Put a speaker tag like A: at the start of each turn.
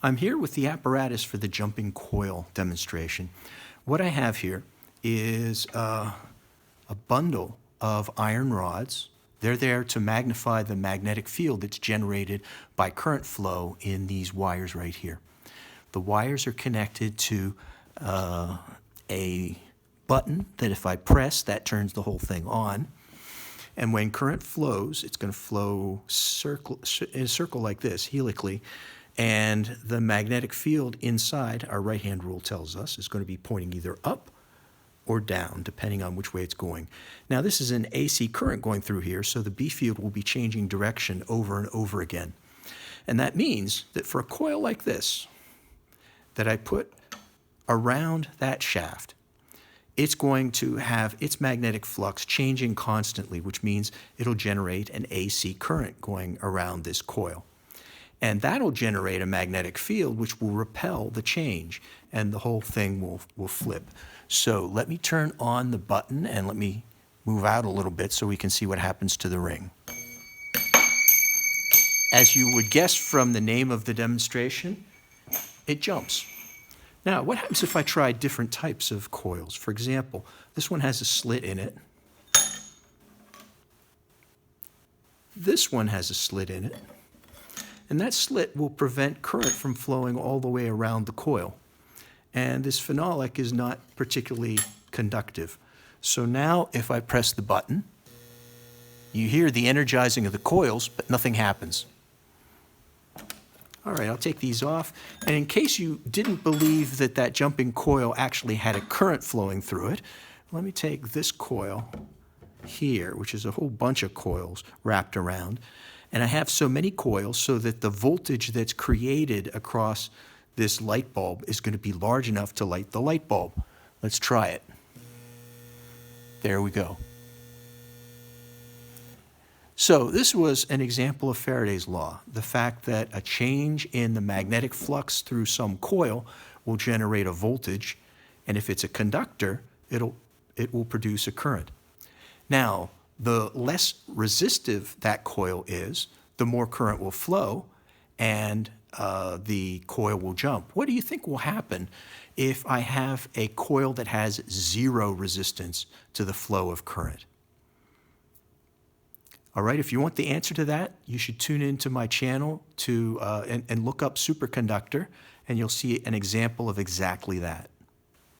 A: I'm here with the apparatus for the jumping coil demonstration. What I have here is a bundle of iron rods. They're there to magnify the magnetic field that's generated by current flow in these wires right here. The wires are connected to a button that if I press, that turns the whole thing on. And when current flows, it's going to flow in a circle like this, helically, and the magnetic field inside, our right-hand rule tells us, is going to be pointing either up or down, depending on which way it's going. Now, this is an AC current going through here, so the B field will be changing direction over and over again. And that means that for a coil like this, that I put around that shaft, it's going to have its magnetic flux changing constantly, which means it'll generate an AC current going around this coil. And that'll generate a magnetic field which will repel the change, and the whole thing will flip. So let me turn on the button and let me move out a little bit so we can see what happens to the ring. As you would guess from the name of the demonstration, it jumps. Now, what happens if I try different types of coils? For example, this one has a slit in it. This one has a slit in it. And that slit will prevent current from flowing all the way around the coil. And this phenolic is not particularly conductive. So now if I press the button, you hear the energizing of the coils, but nothing happens. All right, I'll take these off. And in case you didn't believe that that jumping coil actually had a current flowing through it, let me take this coil here, which is a whole bunch of coils wrapped around. And I have so many coils so that the voltage that's created across this light bulb is going to be large enough to light the light bulb. Let's try it. There we go. So this was an example of Faraday's law, the fact that a change in the magnetic flux through some coil will generate a voltage, and if it's a conductor, it will produce a current. Now, the less resistive that coil is, the more current will flow, and the coil will jump. What do you think will happen if I have a coil that has zero resistance to the flow of current? All right, if you want the answer to that, you should tune into my channel and look up Superconductor, and you'll see an example of exactly that.